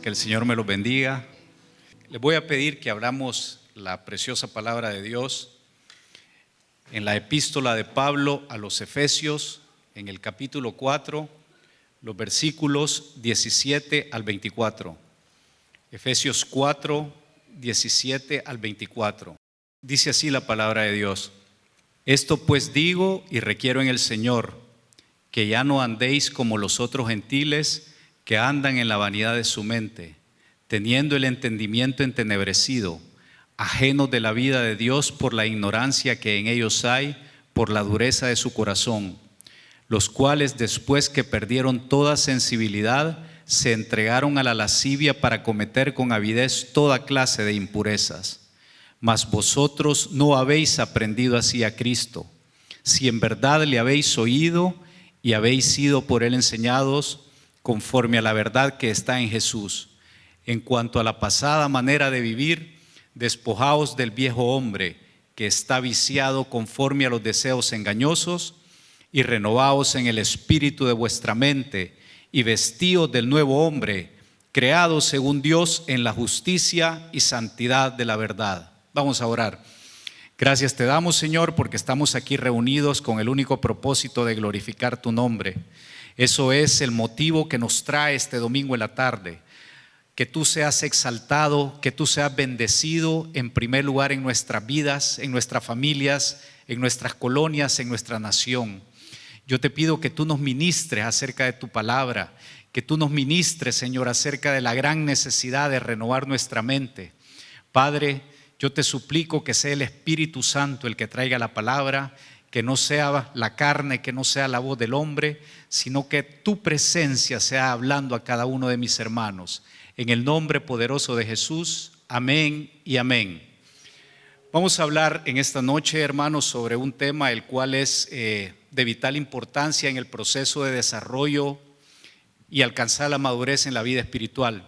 Que el Señor me los bendiga. Les voy a pedir que abramos la preciosa palabra de Dios en la epístola de Pablo a los Efesios, en el capítulo 4, los versículos 17 al 24. Efesios 4, 17 al 24. Dice así la palabra de Dios: Esto pues digo y requiero en el Señor, que ya no andéis como los otros gentiles que andan en la vanidad de su mente, teniendo el entendimiento entenebrecido, ajenos de la vida de Dios por la ignorancia que en ellos hay, por la dureza de su corazón, los cuales después que perdieron toda sensibilidad, se entregaron a la lascivia para cometer con avidez toda clase de impurezas. Mas vosotros no habéis aprendido así a Cristo, si en verdad le habéis oído y habéis sido por él enseñados conforme a la verdad que está en Jesús. En cuanto a la pasada manera de vivir, despojaos del viejo hombre que está viciado conforme a los deseos engañosos, y renovaos en el espíritu de vuestra mente, y vestíos del nuevo hombre, creado según Dios en la justicia y santidad de la verdad. Vamos a orar. Gracias te damos, Señor, porque estamos aquí reunidos con el único propósito de glorificar tu nombre. Eso es el motivo que nos trae este domingo en la tarde. Que tú seas exaltado, que tú seas bendecido en primer lugar en nuestras vidas, en nuestras familias, en nuestras colonias, en nuestra nación. Yo te pido que tú nos ministres acerca de tu palabra, que tú nos ministres, Señor, acerca de la gran necesidad de renovar nuestra mente. Padre, yo te suplico que sea el Espíritu Santo el que traiga la palabra, que no sea la carne, que no sea la voz del hombre, sino que tu presencia sea hablando a cada uno de mis hermanos. En el nombre poderoso de Jesús, amén y amén. Vamos a hablar en esta noche, hermanos, sobre un tema el cual es de vital importancia en el proceso de desarrollo y alcanzar la madurez en la vida espiritual.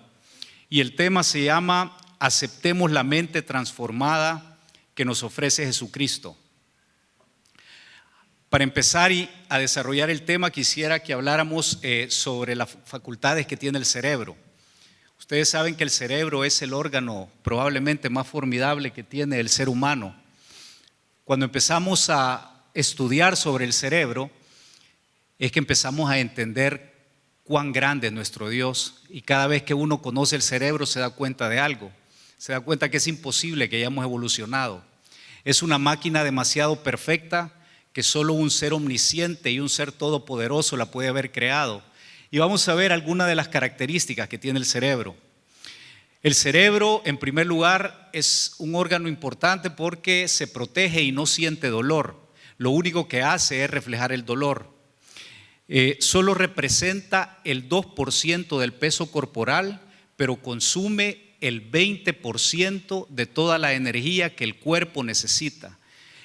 Y el tema se llama: aceptemos la mente transformada que nos ofrece Jesucristo. Para empezar y a desarrollar el tema, quisiera que habláramos sobre las facultades que tiene el cerebro. Ustedes saben que el cerebro es el órgano probablemente más formidable que tiene el ser humano. Cuando empezamos a estudiar sobre el cerebro, es que empezamos a entender cuán grande es nuestro Dios. Y cada vez que uno conoce el cerebro se da cuenta de algo. Se da cuenta que es imposible que hayamos evolucionado. Es una máquina demasiado perfecta que solo un ser omnisciente y un ser todopoderoso la puede haber creado. Y vamos a ver algunas de las características que tiene el cerebro. El cerebro, en primer lugar, es un órgano importante porque se protege y no siente dolor. Lo único que hace es reflejar el dolor. Solo representa el 2% del peso corporal, pero consume el 20% de toda la energía que el cuerpo necesita.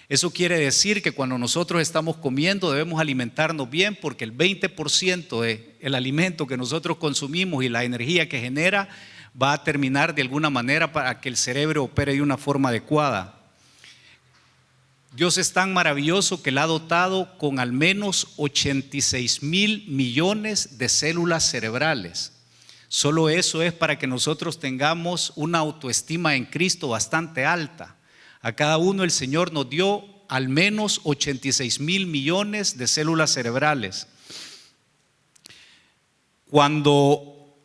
Eso quiere decir que cuando nosotros estamos comiendo debemos alimentarnos bien, porque el 20% del alimento que nosotros consumimos y la energía que genera va a terminar de alguna manera para que el cerebro opere de una forma adecuada. Dios es tan maravilloso que le ha dotado con al menos 86,000 millones de células cerebrales. Solo eso es para que nosotros tengamos una autoestima en Cristo bastante alta. A cada uno el Señor nos dio al menos 86,000 millones de células cerebrales. Cuando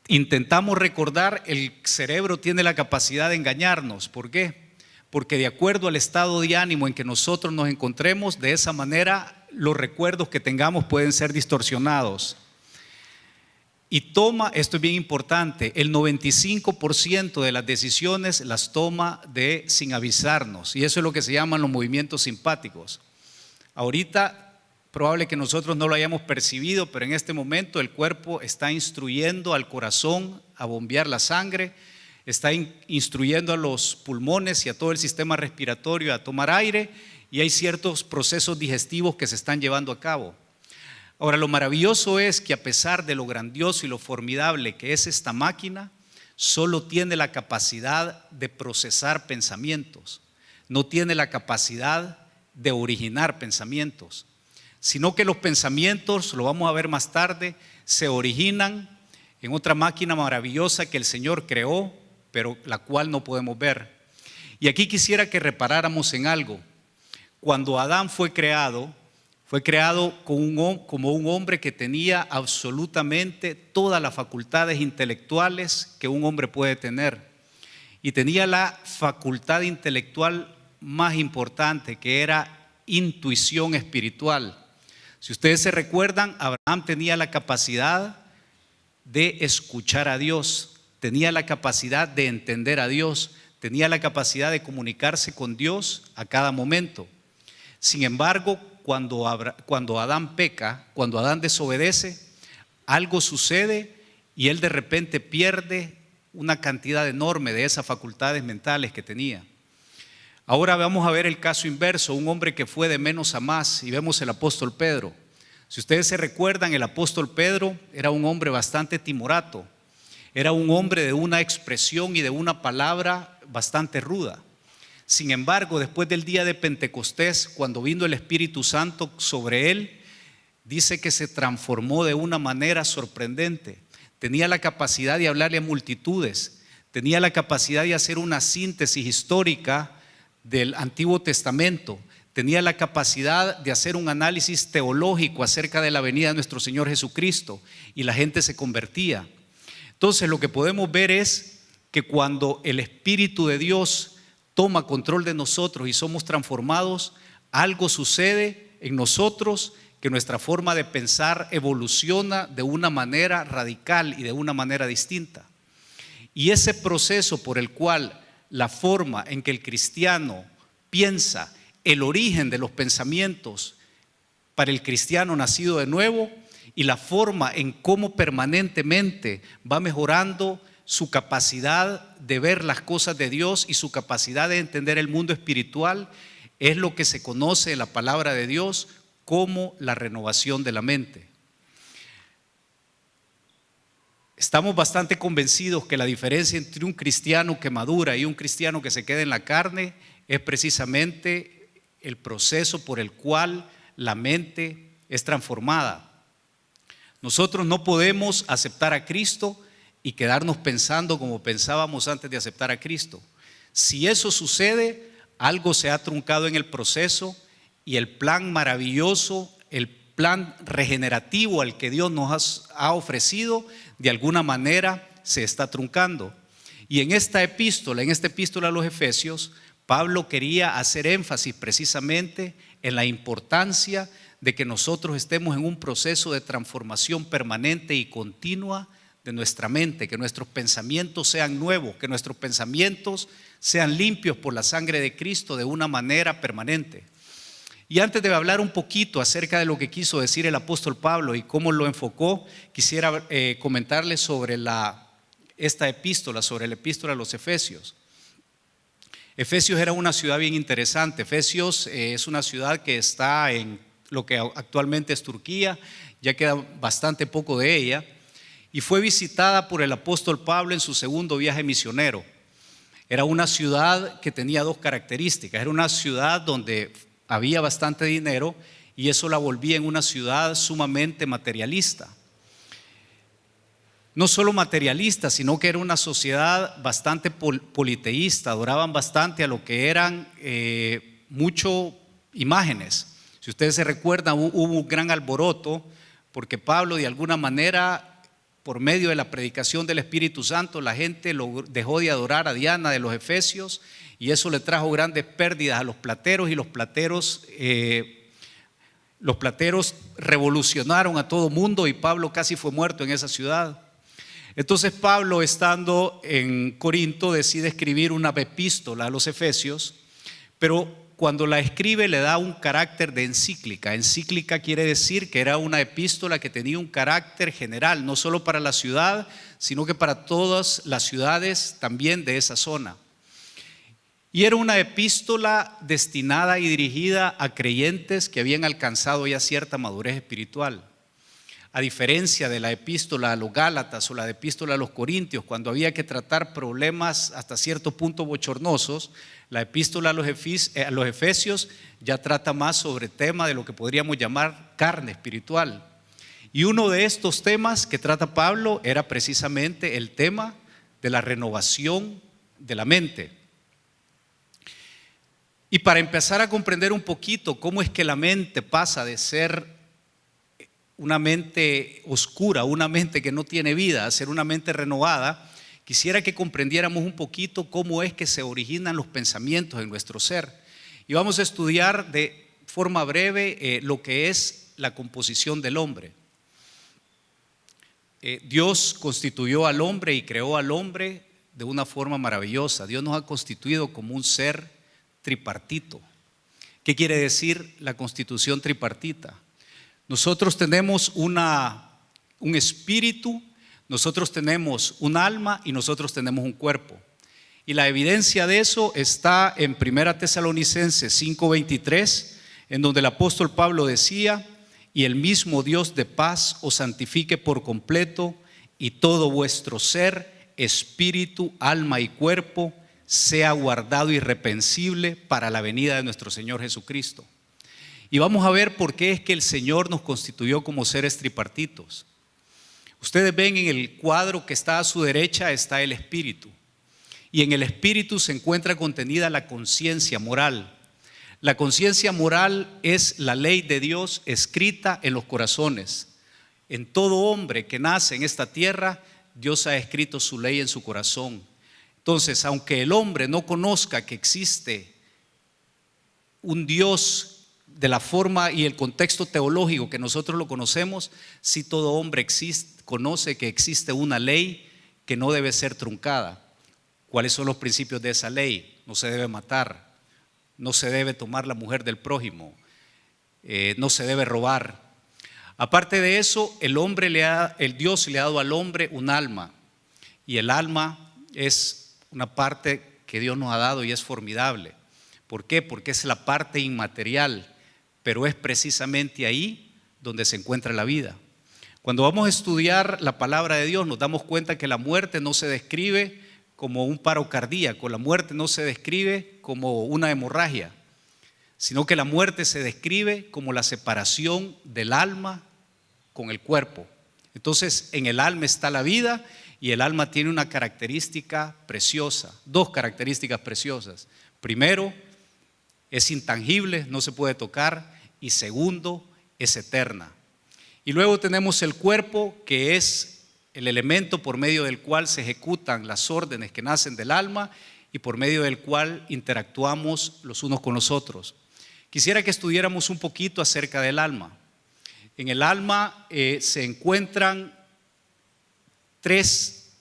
intentamos recordar, el cerebro tiene la capacidad de engañarnos. ¿Por qué? Porque de acuerdo al estado de ánimo en que nosotros nos encontremos, de esa manera los recuerdos que tengamos pueden ser distorsionados. Y esto es bien importante, el 95% de las decisiones las toma sin avisarnos, y eso es lo que se llaman los movimientos simpáticos. Ahorita probable que nosotros no lo hayamos percibido, pero en este momento el cuerpo está instruyendo al corazón a bombear la sangre, está instruyendo a los pulmones y a todo el sistema respiratorio a tomar aire, y hay ciertos procesos digestivos que se están llevando a cabo. Ahora, lo maravilloso es que a pesar de lo grandioso y lo formidable que es esta máquina, solo tiene la capacidad de procesar pensamientos, no tiene la capacidad de originar pensamientos, sino que los pensamientos, lo vamos a ver más tarde, se originan en otra máquina maravillosa que el Señor creó, pero la cual no podemos ver. Y aquí quisiera que reparáramos en algo. Cuando Adán fue creado como un hombre que tenía absolutamente todas las facultades intelectuales que un hombre puede tener. Y tenía la facultad intelectual más importante, que era intuición espiritual. Si ustedes se recuerdan, Abraham tenía la capacidad de escuchar a Dios, tenía la capacidad de entender a Dios, tenía la capacidad de comunicarse con Dios a cada momento. Sin embargo, cuando Adán peca, cuando Adán desobedece, algo sucede y él de repente pierde una cantidad enorme de esas facultades mentales que tenía. Ahora vamos a ver el caso inverso, un hombre que fue de menos a más, y vemos el apóstol Pedro. Si ustedes se recuerdan, el apóstol Pedro era un hombre bastante timorato, era un hombre de una expresión y de una palabra bastante ruda. Sin embargo, después del día de Pentecostés, cuando vino el Espíritu Santo sobre él, dice que se transformó de una manera sorprendente. Tenía la capacidad de hablarle a multitudes, tenía la capacidad de hacer una síntesis histórica del Antiguo Testamento, tenía la capacidad de hacer un análisis teológico acerca de la venida de nuestro Señor Jesucristo, y la gente se convertía. Entonces lo que podemos ver es que cuando el Espíritu de Dios toma control de nosotros y somos transformados, algo sucede en nosotros, que nuestra forma de pensar evoluciona de una manera radical y de una manera distinta. Y ese proceso por el cual la forma en que el cristiano piensa, el origen de los pensamientos para el cristiano nacido de nuevo, y la forma en cómo permanentemente va mejorando su capacidad de ver las cosas de Dios y su capacidad de entender el mundo espiritual, es lo que se conoce en la palabra de Dios como la renovación de la mente. Estamos bastante convencidos que la diferencia entre un cristiano que madura y un cristiano que se queda en la carne es precisamente el proceso por el cual la mente es transformada. Nosotros no podemos aceptar a Cristo y quedarnos pensando como pensábamos antes de aceptar a Cristo. Si eso sucede, algo se ha truncado en el proceso, y el plan maravilloso, el plan regenerativo al que Dios nos ha ofrecido, de alguna manera se está truncando. Y en esta epístola a los Efesios, Pablo quería hacer énfasis precisamente en la importancia de que nosotros estemos en un proceso de transformación permanente y continua de nuestra mente, que nuestros pensamientos sean nuevos, que nuestros pensamientos sean limpios por la sangre de Cristo de una manera permanente. Y antes de hablar un poquito acerca de lo que quiso decir el apóstol Pablo y cómo lo enfocó, quisiera comentarles sobre esta epístola, sobre la epístola a los Efesios. Efesios era una ciudad bien interesante. Efesios es una ciudad que está en lo que actualmente es Turquía, ya queda bastante poco de ella, y fue visitada por el apóstol Pablo en su segundo viaje misionero. Era una ciudad que tenía dos características. Era una ciudad donde había bastante dinero, y eso la volvía en una ciudad sumamente materialista. No solo materialista, sino que era una sociedad bastante politeísta. Adoraban bastante a lo que eran mucho imágenes. Si ustedes se recuerdan, hubo un gran alboroto porque Pablo, de alguna manera, por medio de la predicación del Espíritu Santo, la gente dejó de adorar a Diana de los Efesios, y eso le trajo grandes pérdidas a los plateros, y los plateros revolucionaron a todo mundo, y Pablo casi fue muerto en esa ciudad. Entonces Pablo, estando en Corinto, decide escribir una epístola a los Efesios, pero cuando la escribe le da un carácter de encíclica. Encíclica quiere decir que era una epístola que tenía un carácter general, no solo para la ciudad, sino que para todas las ciudades también de esa zona. Y era una epístola destinada y dirigida a creyentes que habían alcanzado ya cierta madurez espiritual. A diferencia de la epístola a los Gálatas o la epístola a los Corintios, cuando había que tratar problemas hasta cierto punto bochornosos, la epístola a los Efesios ya trata más sobre tema de lo que podríamos llamar carne espiritual. Y uno de estos temas que trata Pablo era precisamente el tema de la renovación de la mente. Y para empezar a comprender un poquito cómo es que la mente pasa de ser una mente oscura, una mente que no tiene vida, a ser una mente renovada, quisiera que comprendiéramos un poquito cómo es que se originan los pensamientos en nuestro ser. Y vamos a estudiar de forma breve lo que es la composición del hombre. Dios constituyó al hombre y creó al hombre de una forma maravillosa. Dios nos ha constituido como un ser tripartito. ¿Qué quiere decir la constitución tripartita? Nosotros tenemos un espíritu, nosotros tenemos un alma y nosotros tenemos un cuerpo. Y la evidencia de eso está en 1 Tesalonicenses 5:23, en donde el apóstol Pablo decía: y el mismo Dios de paz os santifique por completo, y todo vuestro ser, espíritu, alma y cuerpo sea guardado irreprensible para la venida de nuestro Señor Jesucristo. Y vamos a ver por qué es que el Señor nos constituyó como seres tripartitos. Ustedes ven en el cuadro que está a su derecha está el espíritu, y en el espíritu se encuentra contenida la conciencia moral. La conciencia moral es la ley de Dios escrita en los corazones. En todo hombre que nace en esta tierra, Dios ha escrito su ley en su corazón. Entonces, aunque el hombre no conozca que existe un Dios de la forma y el contexto teológico que nosotros lo conocemos, sí todo hombre conoce que existe una ley que no debe ser truncada. ¿Cuáles son los principios de esa ley? No se debe matar. No se debe tomar la mujer del prójimo, no se debe robar. Aparte de eso, el Dios le ha dado al hombre un alma, y el alma es una parte que Dios nos ha dado y es formidable. ¿Por qué? Porque es la parte inmaterial, pero es precisamente ahí donde se encuentra la vida. Cuando vamos a estudiar la palabra de Dios, nos damos cuenta que la muerte no se describe como un paro cardíaco, la muerte no se describe como una hemorragia, sino que la muerte se describe como la separación del alma con el cuerpo. Entonces, en el alma está la vida, y el alma tiene una característica preciosa, dos características preciosas. Primero, es intangible, no se puede tocar, y segundo, es eterna. Y luego tenemos el cuerpo, que es el elemento por medio del cual se ejecutan las órdenes que nacen del alma y por medio del cual interactuamos los unos con los otros. Quisiera que estudiáramos un poquito acerca del alma. En el alma se encuentran tres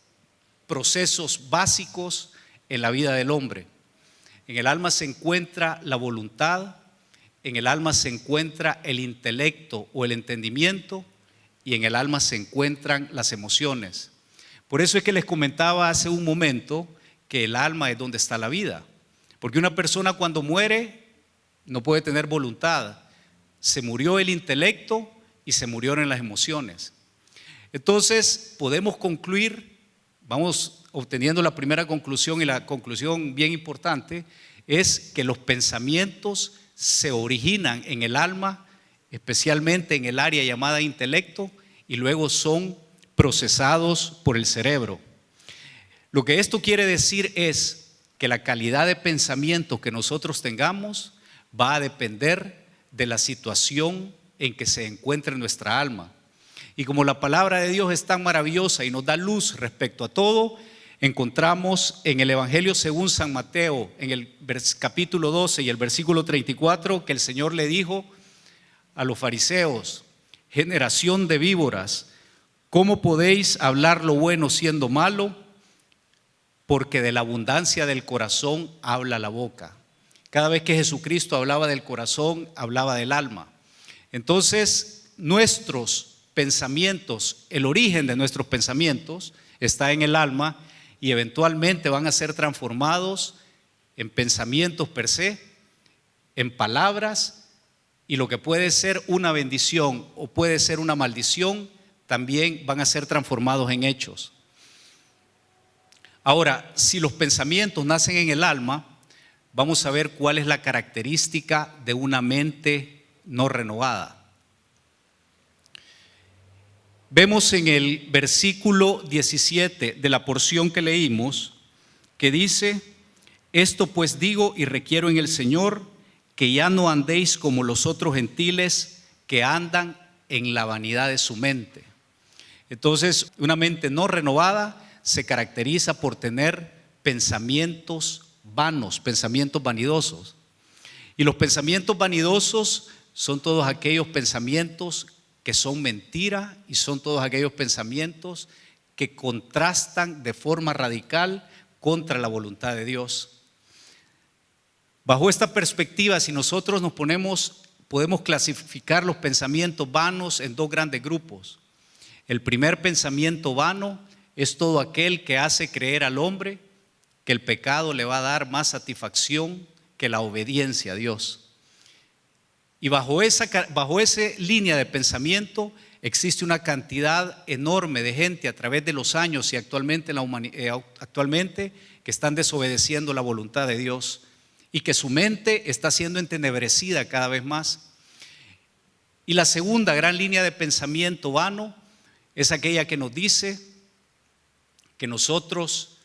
procesos básicos en la vida del hombre. En el alma se encuentra la voluntad, en el alma se encuentra el intelecto o el entendimiento, y en el alma se encuentran las emociones. Por eso es que les comentaba hace un momento que el alma es donde está la vida, porque una persona cuando muere no puede tener voluntad. Se murió el intelecto y se murieron las emociones. Entonces podemos concluir, vamos obteniendo la primera conclusión, y la conclusión bien importante es que los pensamientos se originan en el alma, especialmente en el área llamada intelecto, y luego son procesados por el cerebro. Lo que esto quiere decir es que la calidad de pensamiento que nosotros tengamos va a depender de la situación en que se encuentre nuestra alma. Y como la palabra de Dios es tan maravillosa y nos da luz respecto a todo, encontramos en el Evangelio según San Mateo, en el capítulo 12 y el versículo 34, que el Señor le dijo a los fariseos: generación de víboras, ¿cómo podéis hablar lo bueno siendo malo? Porque de la abundancia del corazón habla la boca. Cada vez que Jesucristo hablaba del corazón, hablaba del alma. Entonces, nuestros pensamientos, el origen de nuestros pensamientos está en el alma, y eventualmente van a ser transformados en pensamientos per se, en palabras, y lo que puede ser una bendición o puede ser una maldición, también van a ser transformados en hechos. Ahora, si los pensamientos nacen en el alma, vamos a ver cuál es la característica de una mente no renovada. Vemos en el versículo 17 de la porción que leímos que dice: esto pues digo y requiero en el Señor, que ya no andéis como los otros gentiles que andan en la vanidad de su mente. Entonces, una mente no renovada se caracteriza por tener pensamientos vanos, pensamientos vanidosos. Y los pensamientos vanidosos son todos aquellos pensamientos que son mentira y son todos aquellos pensamientos que contrastan de forma radical contra la voluntad de Dios. Bajo esta perspectiva, si nosotros podemos clasificar los pensamientos vanos en dos grandes grupos. El primer pensamiento vano es todo aquel que hace creer al hombre que el pecado le va a dar más satisfacción que la obediencia a Dios. Y bajo esa línea de pensamiento existe una cantidad enorme de gente a través de los años y actualmente que están desobedeciendo la voluntad de Dios y que su mente está siendo entenebrecida cada vez más. Y la segunda gran línea de pensamiento vano es aquella que nos dice que nosotros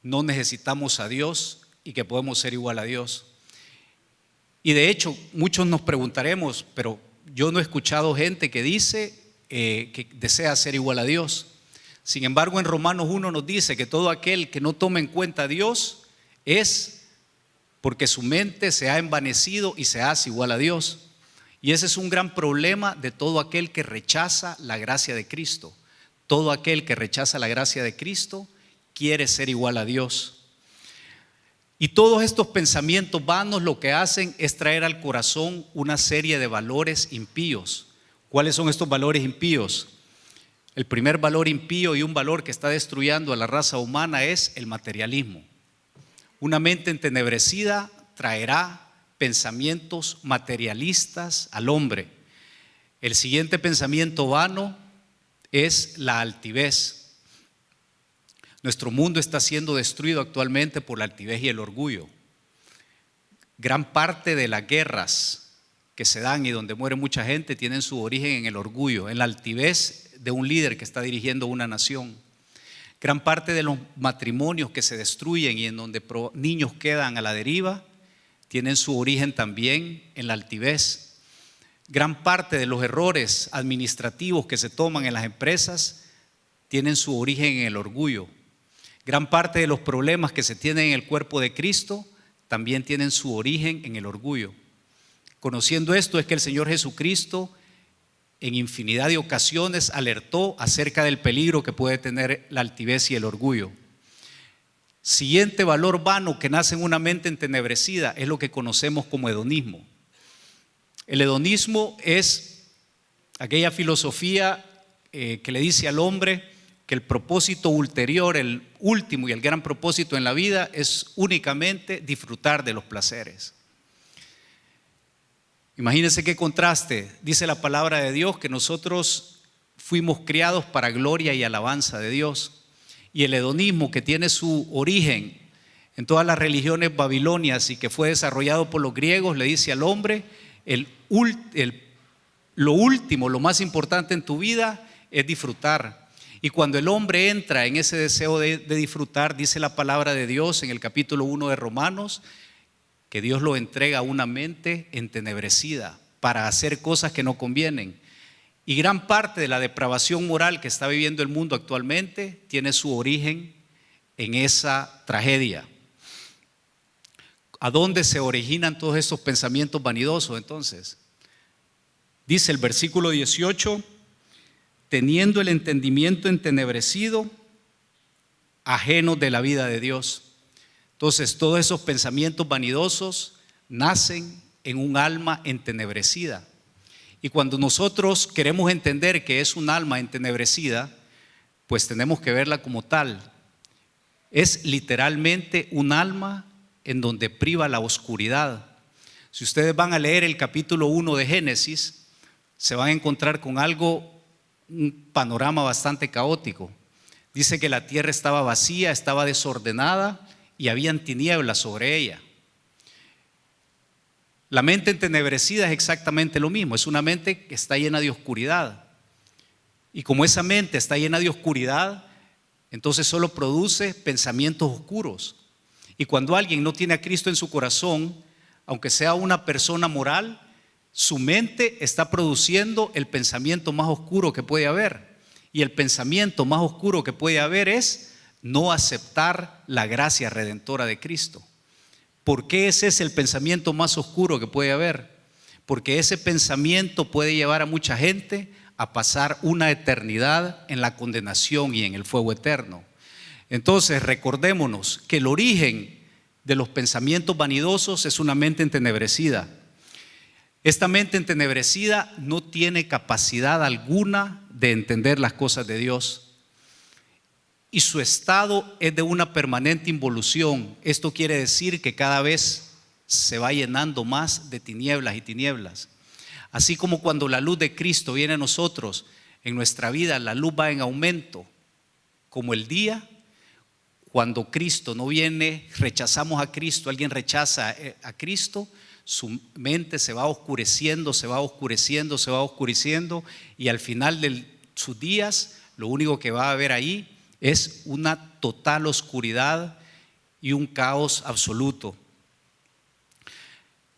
no necesitamos a Dios y que podemos ser igual a Dios. Y de hecho, muchos nos preguntaremos, pero yo no he escuchado gente que dice que desea ser igual a Dios. Sin embargo, en Romanos 1 nos dice que todo aquel que no toma en cuenta a Dios es porque su mente se ha envanecido y se hace igual a Dios. Y ese es un gran problema de todo aquel que rechaza la gracia de Cristo. Todo aquel que rechaza la gracia de Cristo quiere ser igual a Dios. Y todos estos pensamientos vanos lo que hacen es traer al corazón una serie de valores impíos. ¿Cuáles son estos valores impíos? El primer valor impío y un valor que está destruyendo a la raza humana es el materialismo. Una mente entenebrecida traerá pensamientos materialistas al hombre. El siguiente pensamiento vano es la altivez. Nuestro mundo está siendo destruido actualmente por la altivez y el orgullo. Gran parte de las guerras que se dan y donde muere mucha gente tienen su origen en el orgullo, en la altivez de un líder que está dirigiendo una nación. Gran parte de los matrimonios que se destruyen y en donde niños quedan a la deriva tienen su origen también en la altivez. Gran parte de los errores administrativos que se toman en las empresas tienen su origen en el orgullo. Gran parte de los problemas que se tienen en el cuerpo de Cristo también tienen su origen en el orgullo. Conociendo esto es que el Señor Jesucristo en infinidad de ocasiones alertó acerca del peligro que puede tener la altivez y el orgullo. Siguiente valor vano que nace en una mente entenebrecida es lo que conocemos como hedonismo. El hedonismo es aquella filosofía que le dice al hombre que el propósito ulterior, el último y el gran propósito en la vida es únicamente disfrutar de los placeres. Imagínense qué contraste. Dice la palabra de Dios que nosotros fuimos criados para gloria y alabanza de Dios. Y el hedonismo, que tiene su origen en todas las religiones babilonias y que fue desarrollado por los griegos, le dice al hombre, lo último, lo más importante en tu vida es disfrutar. Y cuando el hombre entra en ese deseo de disfrutar, dice la palabra de Dios en el capítulo 1 de Romanos, que Dios lo entrega a una mente entenebrecida para hacer cosas que no convienen. Y gran parte de la depravación moral que está viviendo el mundo actualmente tiene su origen en esa tragedia. ¿A dónde se originan todos estos pensamientos vanidosos entonces? Dice el versículo 18, teniendo el entendimiento entenebrecido, ajenos de la vida de Dios. Entonces todos esos pensamientos vanidosos nacen en un alma entenebrecida. Y cuando nosotros queremos entender que es un alma entenebrecida, pues tenemos que verla como tal. Es literalmente un alma en donde priva la oscuridad. Si ustedes van a leer el capítulo 1 de Génesis, se van a encontrar con un panorama bastante caótico. Dice que la tierra estaba vacía, estaba desordenada y habían tinieblas sobre ella. La mente entenebrecida es exactamente lo mismo, es una mente que está llena de oscuridad. Y como esa mente está llena de oscuridad, entonces solo produce pensamientos oscuros. Y cuando alguien no tiene a Cristo en su corazón, aunque sea una persona moral, su mente está produciendo el pensamiento más oscuro que puede haber. Y el pensamiento más oscuro que puede haber es no aceptar la gracia redentora de Cristo. ¿Por qué ese es el pensamiento más oscuro que puede haber? Porque ese pensamiento puede llevar a mucha gente a pasar una eternidad en la condenación y en el fuego eterno. Entonces recordémonos que el origen de los pensamientos vanidosos es una mente entenebrecida. Esta mente entenebrecida no tiene capacidad alguna de entender las cosas de Dios. Y su estado es de una permanente involución. Esto quiere decir que cada vez se va llenando más de tinieblas y tinieblas. Así como cuando la luz de Cristo viene a nosotros, en nuestra vida la luz va en aumento, como el día. Cuando Cristo no viene, rechazamos a Cristo, alguien rechaza a Cristo, su mente se va oscureciendo, se va oscureciendo, se va oscureciendo, y al final de sus días lo único que va a haber ahí es una total oscuridad y un caos absoluto.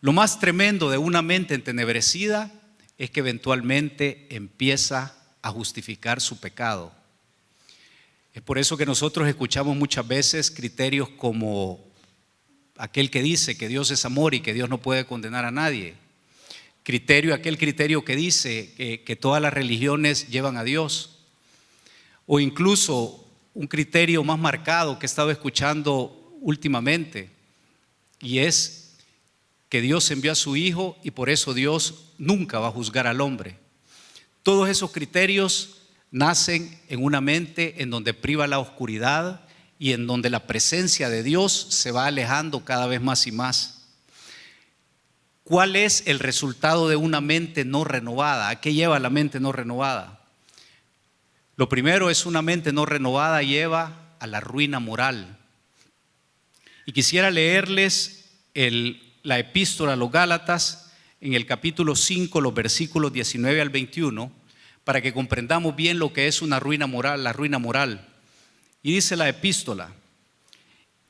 Lo más tremendo de una mente entenebrecida es que eventualmente empieza a justificar su pecado. Es por eso que nosotros escuchamos muchas veces criterios como aquel que dice que Dios es amor y que Dios no puede condenar a nadie. Aquel criterio que dice que todas las religiones llevan a Dios. O incluso un criterio más marcado que he estado escuchando últimamente, y es que Dios envió a su Hijo y por eso Dios nunca va a juzgar al hombre. Todos esos criterios nacen en una mente en donde priva la oscuridad y en donde la presencia de Dios se va alejando cada vez más y más. ¿Cuál es el resultado de una mente no renovada? ¿A qué lleva la mente no renovada? Lo primero es una mente no renovada lleva a la ruina moral. Y quisiera leerles la epístola a los Gálatas en el capítulo 5, los versículos 19 al 21, para que comprendamos bien lo que es una ruina moral, la ruina moral. Y dice la epístola: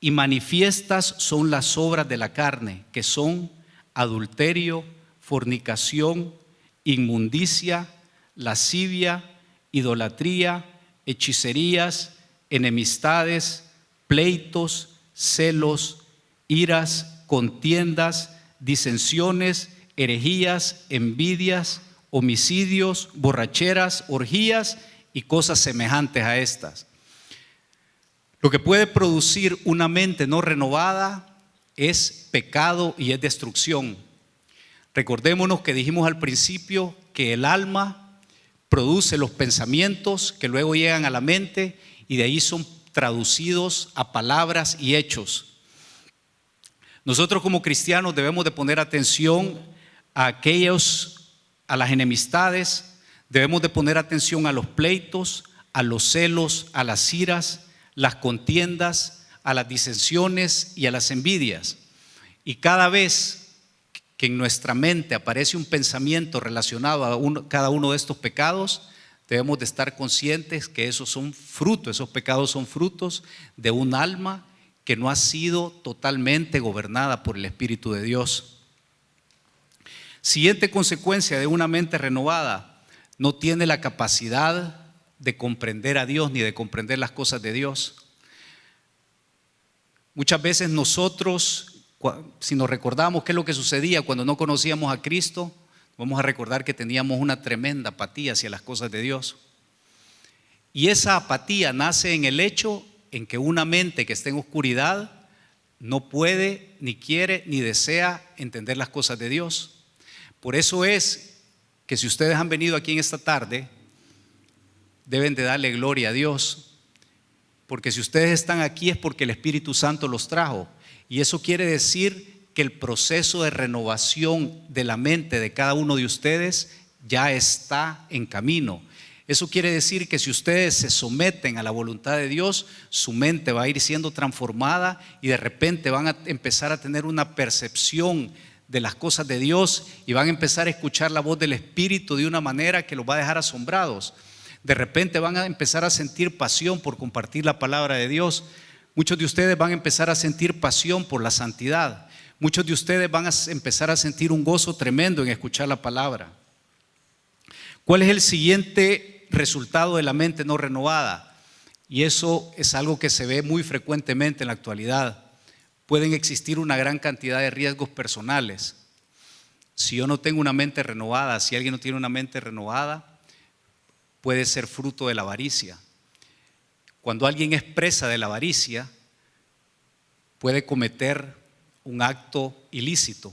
y manifiestas son las obras de la carne, que son adulterio, fornicación, inmundicia, lascivia, idolatría, hechicerías, enemistades, pleitos, celos, iras, contiendas, disensiones, herejías, envidias, homicidios, borracheras, orgías y cosas semejantes a estas. Lo que puede producir una mente no renovada es pecado y es destrucción. Recordémonos que dijimos al principio que el alma produce los pensamientos que luego llegan a la mente y de ahí son traducidos a palabras y hechos. Nosotros como cristianos debemos de poner atención a las enemistades, debemos de poner atención a los pleitos, a los celos, a las iras, las contiendas, a las disensiones y a las envidias. Y cada vez que en nuestra mente aparece un pensamiento relacionado a cada uno de estos pecados, debemos de estar conscientes que esos pecados son frutos de un alma que no ha sido totalmente gobernada por el Espíritu de Dios. Siguiente consecuencia de una mente renovada: no tiene la capacidad de comprender a Dios ni de comprender las cosas de Dios. Muchas veces nosotros, si nos recordamos qué es lo que sucedía cuando no conocíamos a Cristo, vamos a recordar que teníamos una tremenda apatía hacia las cosas de Dios. Y esa apatía nace en el hecho en que una mente que está en oscuridad no puede, ni quiere, ni desea entender las cosas de Dios. Por eso es que si ustedes han venido aquí en esta tarde, deben de darle gloria a Dios, porque si ustedes están aquí es porque el Espíritu Santo los trajo, y eso quiere decir que el proceso de renovación de la mente de cada uno de ustedes ya está en camino. Eso quiere decir que si ustedes se someten a la voluntad de Dios, su mente va a ir siendo transformada y de repente van a empezar a tener una percepción de las cosas de Dios y van a empezar a escuchar la voz del Espíritu de una manera que los va a dejar asombrados. De repente van a empezar a sentir pasión por compartir la palabra de Dios. Muchos de ustedes van a empezar a sentir pasión por la santidad. Muchos de ustedes van a empezar a sentir un gozo tremendo en escuchar la palabra. ¿Cuál es el siguiente resultado de la mente no renovada? Y eso es algo que se ve muy frecuentemente en la actualidad. Pueden existir una gran cantidad de riesgos personales. Si yo no tengo una mente renovada, si alguien no tiene una mente renovada, puede ser fruto de la avaricia. Cuando alguien es presa de la avaricia, puede cometer un acto ilícito.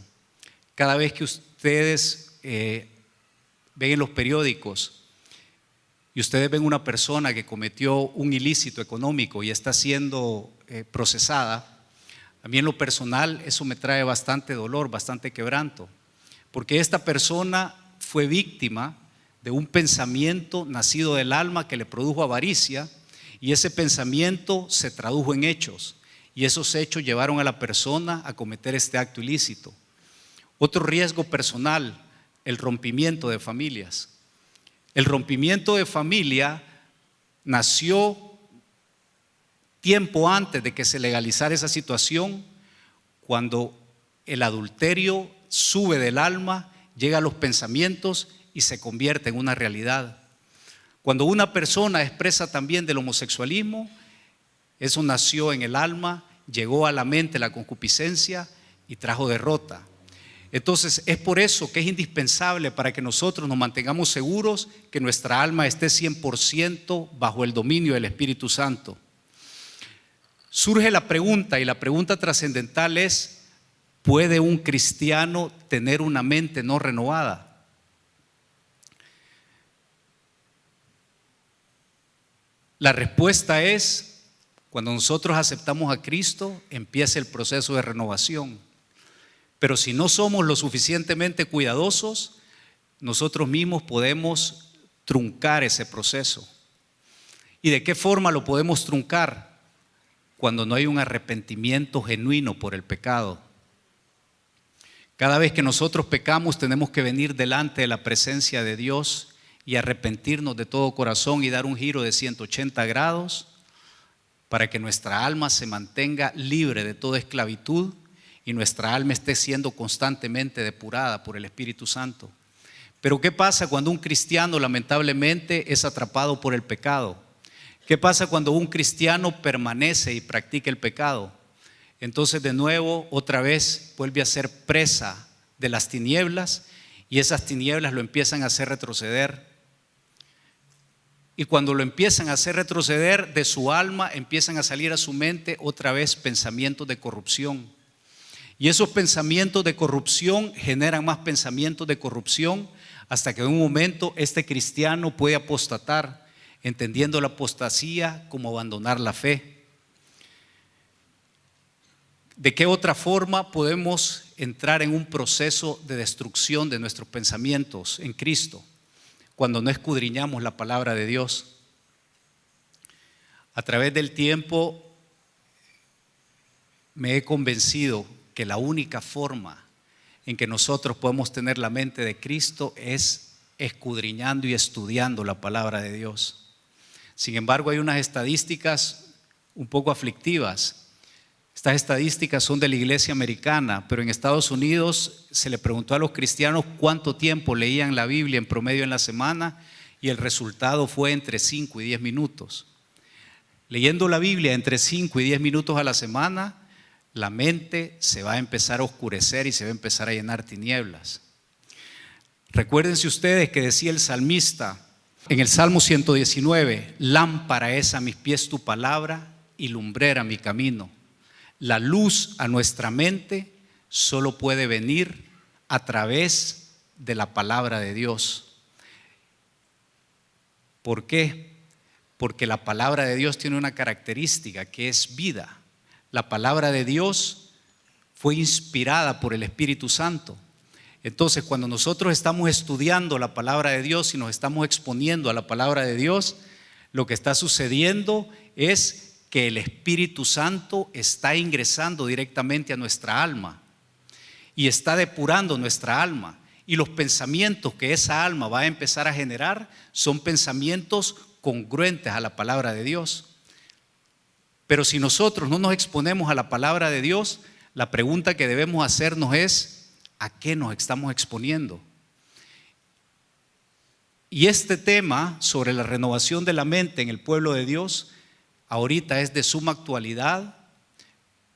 Cada vez que ustedes ven en los periódicos y ustedes ven una persona que cometió un ilícito económico y está siendo procesada, a mí en lo personal eso me trae bastante dolor, bastante quebranto, porque esta persona fue víctima de un pensamiento nacido del alma que le produjo avaricia, y ese pensamiento se tradujo en hechos, y esos hechos llevaron a la persona a cometer este acto ilícito. Otro riesgo personal, el rompimiento de familias. El rompimiento de familia nació tiempo antes de que se legalizara esa situación, cuando el adulterio sube del alma, llega a los pensamientos y se convierte en una realidad. Cuando una persona expresa también del homosexualismo, eso nació en el alma, llegó a la mente la concupiscencia y trajo derrota. Entonces es por eso que es indispensable, para que nosotros nos mantengamos seguros, que nuestra alma esté 100% bajo el dominio del Espíritu Santo. Surge la pregunta, y la pregunta trascendental es: ¿puede un cristiano tener una mente no renovada? La respuesta es: cuando nosotros aceptamos a Cristo, empieza el proceso de renovación. Pero si no somos lo suficientemente cuidadosos, nosotros mismos podemos truncar ese proceso. ¿Y de qué forma lo podemos truncar? Cuando no hay un arrepentimiento genuino por el pecado. Cada vez que nosotros pecamos, tenemos que venir delante de la presencia de Dios y arrepentirnos de todo corazón y dar un giro de 180 grados para que nuestra alma se mantenga libre de toda esclavitud y nuestra alma esté siendo constantemente depurada por el Espíritu Santo. Pero ¿qué pasa cuando un cristiano lamentablemente es atrapado por el pecado? ¿Qué pasa cuando un cristiano permanece y practica el pecado? Entonces de nuevo, otra vez, vuelve a ser presa de las tinieblas, y esas tinieblas lo empiezan a hacer retroceder. Y cuando lo empiezan a hacer retroceder, de su alma empiezan a salir a su mente otra vez pensamientos de corrupción. Y esos pensamientos de corrupción generan más pensamientos de corrupción, hasta que en un momento este cristiano puede apostatar, entendiendo la apostasía como abandonar la fe. ¿De qué otra forma podemos entrar en un proceso de destrucción de nuestros pensamientos en Cristo? Cuando no escudriñamos la palabra de Dios. A través del tiempo me he convencido que la única forma en que nosotros podemos tener la mente de Cristo es escudriñando y estudiando la palabra de Dios. Sin embargo, hay unas estadísticas un poco aflictivas. Estas estadísticas son de la iglesia americana, pero en Estados Unidos se le preguntó a los cristianos cuánto tiempo leían la Biblia en promedio en la semana, y el resultado fue entre 5 y 10 minutos. Leyendo la Biblia entre 5 y 10 minutos a la semana, la mente se va a empezar a oscurecer y se va a empezar a llenar tinieblas. Recuérdense ustedes que decía el salmista en el Salmo 119: lámpara es a mis pies tu palabra y lumbrera mi camino. La luz a nuestra mente solo puede venir a través de la palabra de Dios. ¿Por qué? Porque la palabra de Dios tiene una característica que es vida. La palabra de Dios fue inspirada por el Espíritu Santo. Entonces, cuando nosotros estamos estudiando la palabra de Dios y nos estamos exponiendo a la palabra de Dios, lo que está sucediendo es que el Espíritu Santo está ingresando directamente a nuestra alma y está depurando nuestra alma, y los pensamientos que esa alma va a empezar a generar son pensamientos congruentes a la palabra de Dios. Pero si nosotros no nos exponemos a la palabra de Dios, la pregunta que debemos hacernos es: ¿a qué nos estamos exponiendo? Y este tema sobre la renovación de la mente en el pueblo de Dios ahorita es de suma actualidad,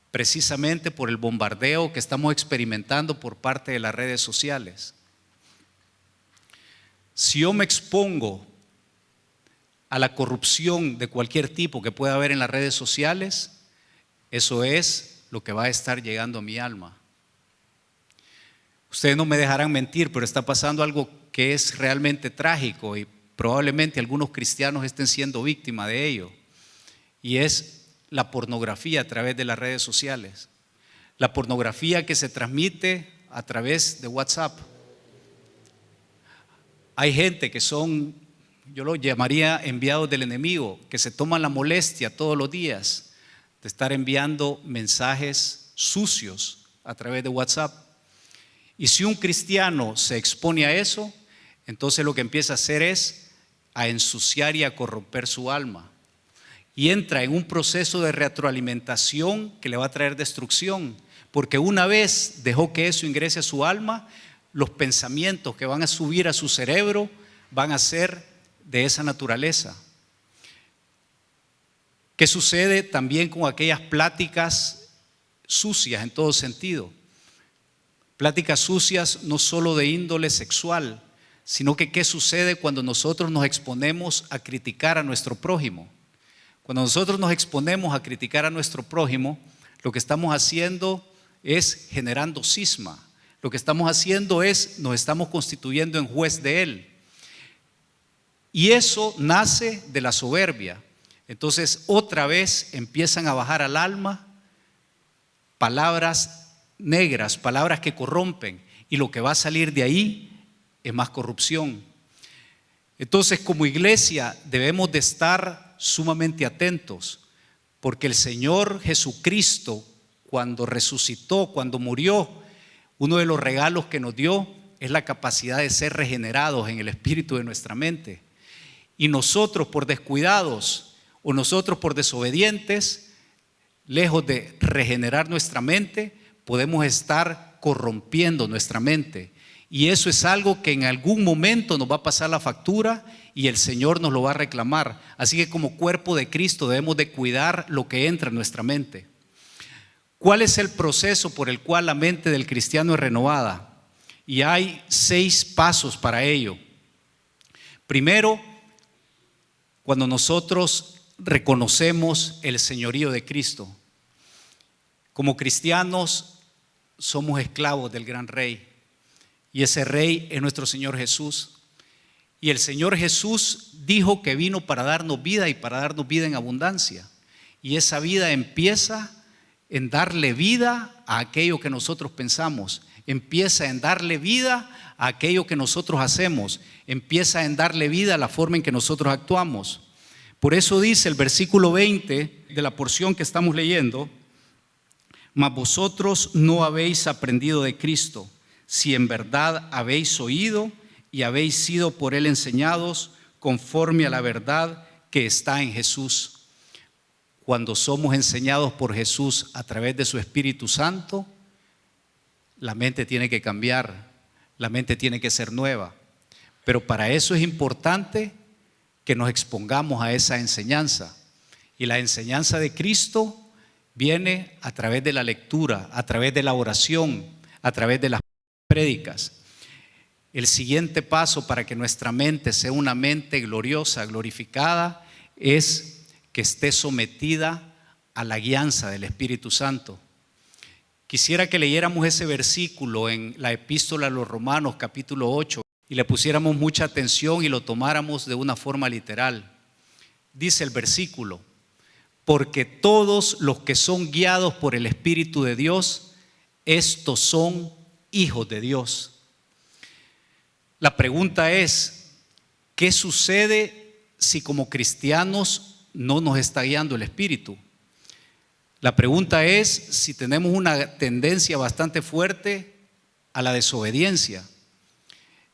precisamente por el bombardeo que estamos experimentando por parte de las redes sociales. Si yo me expongo a la corrupción de cualquier tipo que pueda haber en las redes sociales, eso es lo que va a estar llegando a mi alma. Ustedes no me dejarán mentir, pero está pasando algo que es realmente trágico y probablemente algunos cristianos estén siendo víctimas de ello, y es la pornografía a través de las redes sociales. La pornografía que se transmite a través de WhatsApp. Hay gente que son, yo lo llamaría enviados del enemigo, que se toman la molestia todos los días de estar enviando mensajes sucios a través de WhatsApp. Y si un cristiano se expone a eso, entonces lo que empieza a hacer es a ensuciar y a corromper su alma. Y entra en un proceso de retroalimentación que le va a traer destrucción, porque una vez dejó que eso ingrese a su alma, los pensamientos que van a subir a su cerebro van a ser de esa naturaleza. ¿Qué sucede también con aquellas pláticas sucias en todo sentido? Pláticas sucias no solo de índole sexual, sino que qué sucede cuando nosotros nos exponemos a criticar a nuestro prójimo. Cuando nosotros nos exponemos a criticar a nuestro prójimo, lo que estamos haciendo es generando cisma. Lo que estamos haciendo es, nos estamos constituyendo en juez de él. Y eso nace de la soberbia. Entonces, otra vez empiezan a bajar al alma palabras negras, palabras que corrompen, y lo que va a salir de ahí es más corrupción. Entonces, como iglesia debemos de estar sumamente atentos, porque el Señor Jesucristo, cuando resucitó, cuando murió, uno de los regalos que nos dio es la capacidad de ser regenerados en el espíritu de nuestra mente. Y nosotros, por descuidados o nosotros por desobedientes, lejos de regenerar nuestra mente, podemos estar corrompiendo nuestra mente. Y eso es algo que en algún momento nos va a pasar la factura y el Señor nos lo va a reclamar. Así que como cuerpo de Cristo debemos de cuidar lo que entra en nuestra mente. ¿Cuál es el proceso por el cual la mente del cristiano es renovada? Y hay 6 pasos para ello. Primero, cuando nosotros reconocemos el señorío de Cristo. Como cristianos somos esclavos del gran Rey, y ese Rey es nuestro Señor Jesús. Y el Señor Jesús dijo que vino para darnos vida y para darnos vida en abundancia. Y esa vida empieza en darle vida a aquello que nosotros pensamos, empieza en darle vida a aquello que nosotros hacemos, empieza en darle vida a la forma en que nosotros actuamos. Por eso dice el versículo 20 de la porción que estamos leyendo: mas vosotros no habéis aprendido de Cristo, si en verdad habéis oído y habéis sido por él enseñados conforme a la verdad que está en Jesús. Cuando somos enseñados por Jesús a través de su Espíritu Santo, la mente tiene que cambiar, la mente tiene que ser nueva. Pero para eso es importante que nos expongamos a esa enseñanza. Y la enseñanza de Cristo viene a través de la lectura, a través de la oración, a través de las prédicas. El siguiente paso para que nuestra mente sea una mente gloriosa, glorificada, es que esté sometida a la guianza del Espíritu Santo. Quisiera que leyéramos ese versículo en la epístola a los Romanos, capítulo 8, y le pusiéramos mucha atención y lo tomáramos de una forma literal. Dice el versículo: porque todos los que son guiados por el Espíritu de Dios, estos son hijos de Dios. La pregunta es: ¿qué sucede si como cristianos no nos está guiando el Espíritu? La pregunta es si tenemos una tendencia bastante fuerte a la desobediencia.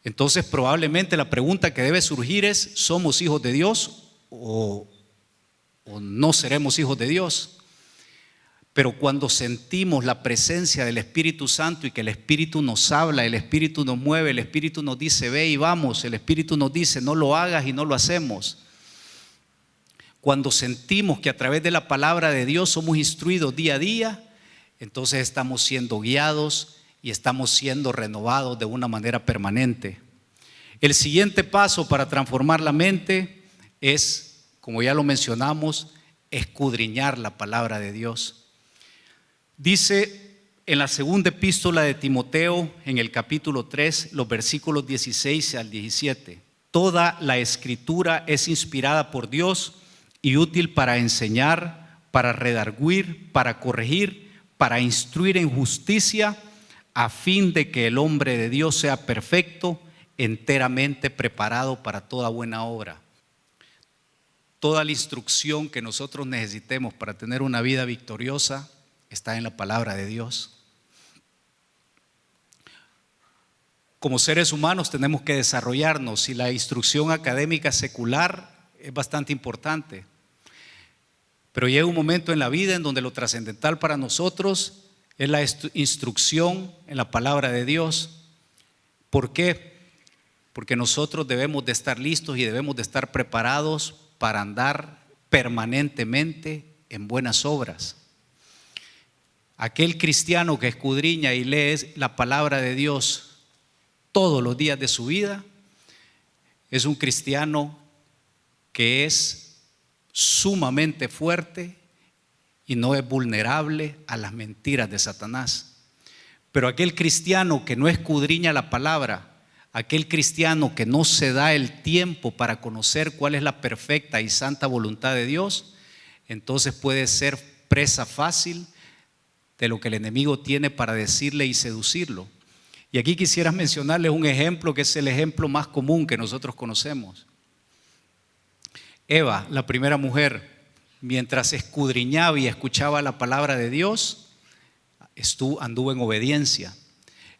Entonces probablemente la pregunta que debe surgir es: ¿somos hijos de Dios o no seremos hijos de Dios? Pero cuando sentimos la presencia del Espíritu Santo y que el Espíritu nos habla, el Espíritu nos mueve, el Espíritu nos dice ve y vamos, el Espíritu nos dice no lo hagas y no lo hacemos. Cuando sentimos que a través de la palabra de Dios somos instruidos día a día, entonces estamos siendo guiados y estamos siendo renovados de una manera permanente. El siguiente paso para transformar la mente es, como ya lo mencionamos, escudriñar la palabra de Dios. Dice en la segunda epístola de Timoteo, en el capítulo 3, los versículos 16 al 17: toda la escritura es inspirada por Dios y útil para enseñar, para redarguir, para corregir, para instruir en justicia, a fin de que el hombre de Dios sea perfecto, enteramente preparado para toda buena obra. Toda la instrucción que nosotros necesitemos para tener una vida victoriosa está en la palabra de Dios. Como seres humanos tenemos que desarrollarnos y la instrucción académica secular es bastante importante. Pero llega un momento en la vida en donde lo trascendental para nosotros es la instrucción en la palabra de Dios. ¿Por qué? Porque nosotros debemos de estar listos y debemos de estar preparados para andar permanentemente en buenas obras. Aquel cristiano que escudriña y lee la palabra de Dios todos los días de su vida es un cristiano que es sumamente fuerte y no es vulnerable a las mentiras de Satanás. Pero aquel cristiano que no escudriña la palabra, aquel cristiano que no se da el tiempo para conocer cuál es la perfecta y santa voluntad de Dios, entonces puede ser presa fácil de lo que el enemigo tiene para decirle y seducirlo. Y aquí quisiera mencionarles un ejemplo que es el ejemplo más común que nosotros conocemos. Eva, la primera mujer, mientras escudriñaba y escuchaba la palabra de Dios, anduvo en obediencia.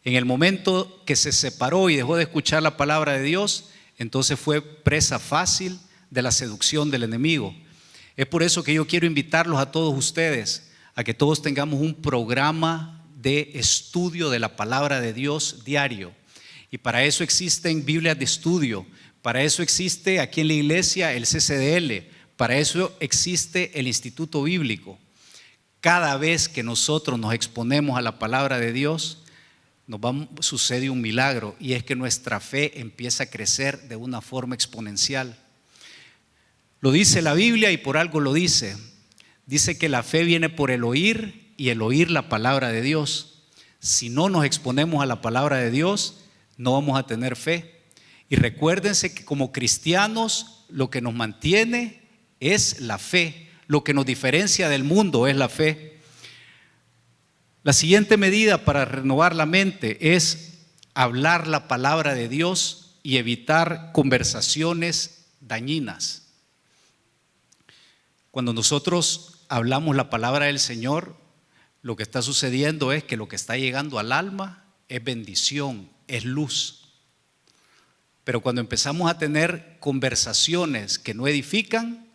En el momento que se separó y dejó de escuchar la palabra de Dios, entonces fue presa fácil de la seducción del enemigo. Es por eso que yo quiero invitarlos a todos ustedes a que todos tengamos un programa de estudio de la palabra de Dios diario. Y para eso existen Biblias de estudio. Para eso existe aquí en la iglesia el CCDL, para eso existe el Instituto Bíblico. Cada vez que nosotros nos exponemos a la palabra de Dios, sucede un milagro, y es que nuestra fe empieza a crecer de una forma exponencial. Lo dice la Biblia y por algo lo dice. Dice que la fe viene por el oír y el oír la palabra de Dios. Si no nos exponemos a la palabra de Dios, no vamos a tener fe. Y recuérdense que como cristianos lo que nos mantiene es la fe, lo que nos diferencia del mundo es la fe. La siguiente medida para renovar la mente es hablar la palabra de Dios y evitar conversaciones dañinas. Cuando nosotros hablamos la palabra del Señor, lo que está sucediendo es que lo que está llegando al alma es bendición, es luz. Pero cuando empezamos a tener conversaciones que no edifican,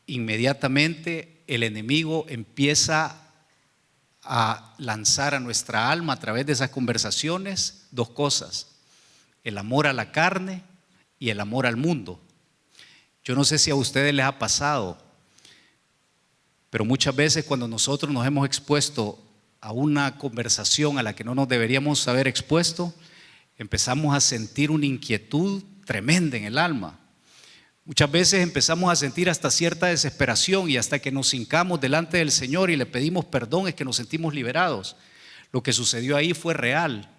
inmediatamente el enemigo empieza a lanzar a nuestra alma a través de esas conversaciones dos cosas: el amor a la carne y el amor al mundo. Yo no sé si a ustedes les ha pasado, pero muchas veces cuando nosotros nos hemos expuesto a una conversación a la que no nos deberíamos haber expuesto, empezamos a sentir una inquietud tremenda en el alma. Muchas veces empezamos a sentir hasta cierta desesperación, y hasta que nos hincamos delante del Señor y le pedimos perdón es que nos sentimos liberados. Lo que sucedió ahí fue real.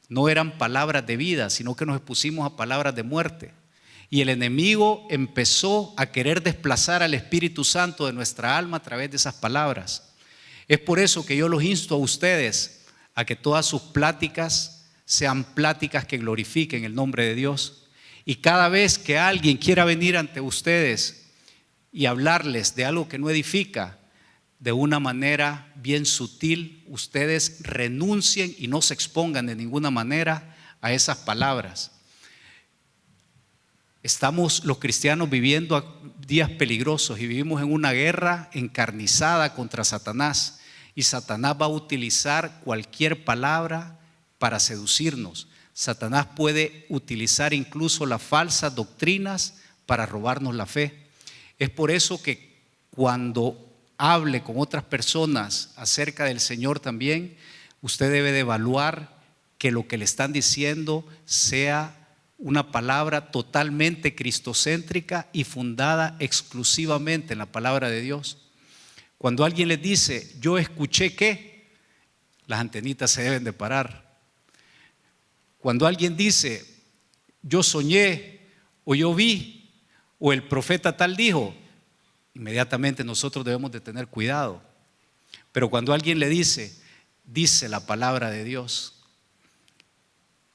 No eran palabras de vida, sino que nos expusimos a palabras de muerte. Y el enemigo empezó a querer desplazar al Espíritu Santo de nuestra alma a través de esas palabras. Es por eso que yo los insto a ustedes a que todas sus pláticas sean pláticas que glorifiquen el nombre de Dios. Y cada vez que alguien quiera venir ante ustedes y hablarles de algo que no edifica, de una manera bien sutil, ustedes renuncien y no se expongan de ninguna manera a esas palabras. Estamos los cristianos viviendo días peligrosos y vivimos en una guerra encarnizada contra Satanás, y Satanás va a utilizar cualquier palabra para seducirnos. Satanás puede utilizar incluso las falsas doctrinas para robarnos la fe. Es por eso que cuando hable con otras personas acerca del Señor también, usted debe de evaluar que lo que le están diciendo sea una palabra totalmente cristocéntrica y fundada exclusivamente en la palabra de Dios. Cuando alguien les dice, yo escuché que, las antenitas se deben de parar. Cuando alguien dice, yo soñé, o yo vi, o el profeta tal dijo, inmediatamente nosotros debemos de tener cuidado. Pero cuando alguien le dice, dice la palabra de Dios.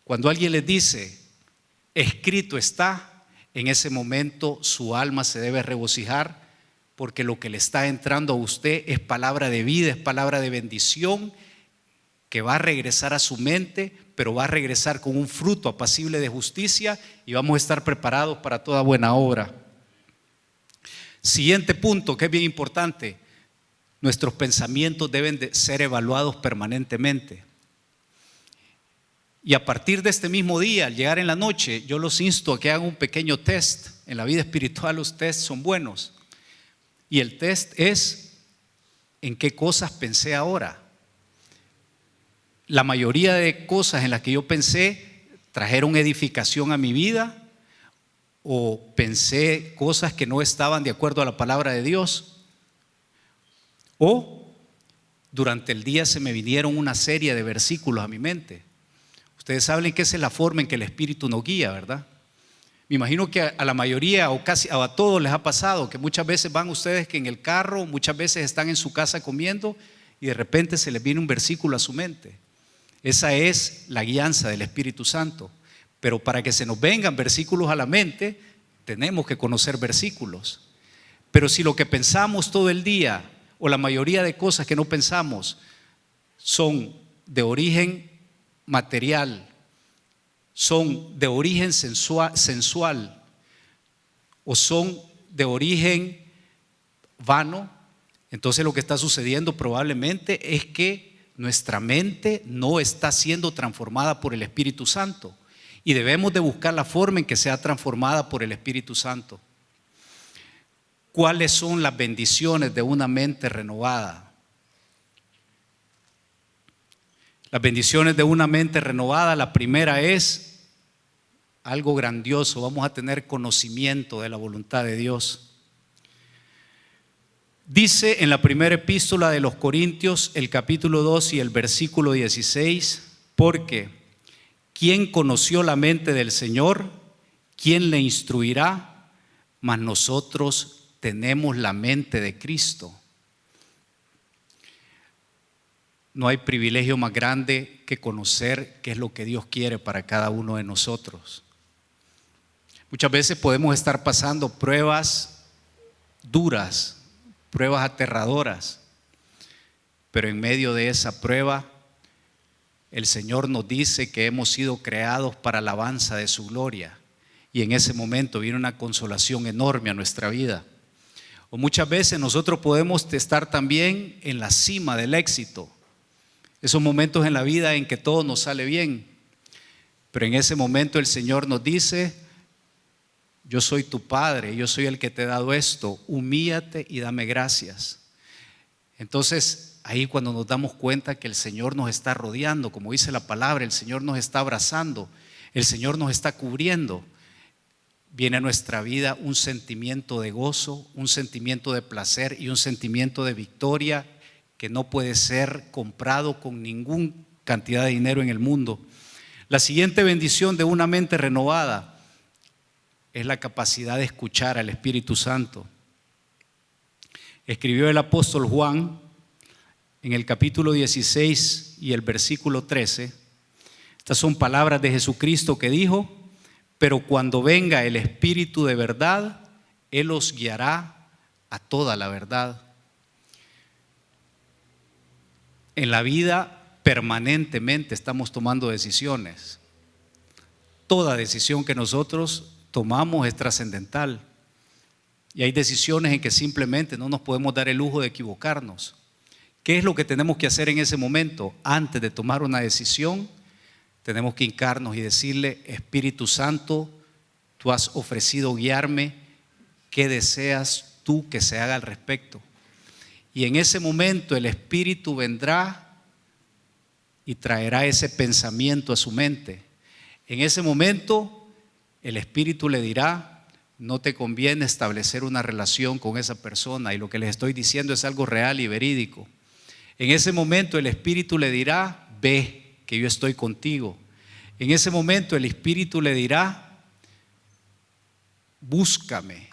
Cuando alguien les dice, escrito está, en ese momento su alma se debe regocijar, porque lo que le está entrando a usted es palabra de vida, es palabra de bendición, que va a regresar a su mente, pero va a regresar con un fruto apacible de justicia, y vamos a estar preparados para toda buena obra. Siguiente punto, que es bien importante: nuestros pensamientos deben de ser evaluados permanentemente. Y a partir de este mismo día, al llegar en la noche, yo los insto a que hagan un pequeño test. En la vida espiritual los tests son buenos. Y el test es, ¿en qué cosas pensé ahora? La mayoría de cosas en las que yo pensé trajeron edificación a mi vida, o pensé cosas que no estaban de acuerdo a la palabra de Dios, o durante el día se me vinieron una serie de versículos a mi mente. Ustedes saben que esa es la forma en que el Espíritu nos guía, ¿verdad? Me imagino que a la mayoría o casi a todos les ha pasado que muchas veces van ustedes que en el carro, muchas veces están en su casa comiendo y de repente se les viene un versículo a su mente. Esa es la guianza del Espíritu Santo. Pero para que se nos vengan versículos a la mente, tenemos que conocer versículos. Pero si lo que pensamos todo el día, o la mayoría de cosas que no pensamos, son de origen material, son de origen sensual, o son de origen vano, entonces lo que está sucediendo probablemente es que nuestra mente no está siendo transformada por el Espíritu Santo, y debemos de buscar la forma en que sea transformada por el Espíritu Santo. ¿Cuáles son las bendiciones de una mente renovada? Las bendiciones de una mente renovada, la primera es algo grandioso: vamos a tener conocimiento de la voluntad de Dios. Dice en la primera epístola de los Corintios, el capítulo 2 y el versículo 16, porque ¿quién conoció la mente del Señor? ¿Quién le instruirá? Mas nosotros tenemos la mente de Cristo. No hay privilegio más grande que conocer qué es lo que Dios quiere para cada uno de nosotros. Muchas veces podemos estar pasando pruebas duras, pruebas aterradoras, pero en medio de esa prueba el Señor nos dice que hemos sido creados para alabanza de su gloria, y en ese momento viene una consolación enorme a nuestra vida. O muchas veces nosotros podemos estar también en la cima del éxito, esos momentos en la vida en que todo nos sale bien, pero en ese momento el Señor nos dice: yo soy tu Padre, yo soy el que te he dado esto, humíllate y dame gracias. Entonces ahí cuando nos damos cuenta que el Señor nos está rodeando, como dice la palabra, el Señor nos está abrazando, el Señor nos está cubriendo, viene a nuestra vida un sentimiento de gozo, un sentimiento de placer y un sentimiento de victoria que no puede ser comprado con ninguna cantidad de dinero en el mundo. La siguiente bendición de una mente renovada es la capacidad de escuchar al Espíritu Santo. Escribió el apóstol Juan en el capítulo 16 y el versículo 13. Estas son palabras de Jesucristo que dijo: pero cuando venga el Espíritu de verdad, Él os guiará a toda la verdad. En la vida permanentemente estamos tomando decisiones. Toda decisión que nosotros tomamos es trascendental. Y hay decisiones en que simplemente no nos podemos dar el lujo de equivocarnos. ¿Qué es lo que tenemos que hacer en ese momento? Antes de tomar una decisión, tenemos que hincarnos y decirle: Espíritu Santo, tú has ofrecido guiarme, ¿qué deseas tú que se haga al respecto? Y en ese momento el Espíritu vendrá y traerá ese pensamiento a su mente. En ese momento el Espíritu le dirá: no te conviene establecer una relación con esa persona, y lo que les estoy diciendo es algo real y verídico. En ese momento el Espíritu le dirá: ve, que yo estoy contigo. En ese momento el Espíritu le dirá: búscame.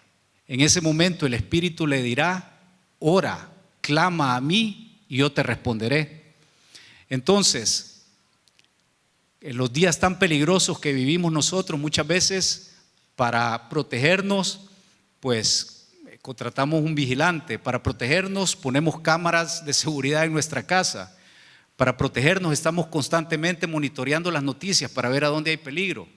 En ese momento el Espíritu le dirá: ora, clama a mí y yo te responderé. Entonces, en los días tan peligrosos que vivimos nosotros, muchas veces para protegernos, pues contratamos un vigilante. Para protegernos ponemos cámaras de seguridad en nuestra casa. Para protegernos estamos constantemente monitoreando las noticias para ver a dónde hay peligro.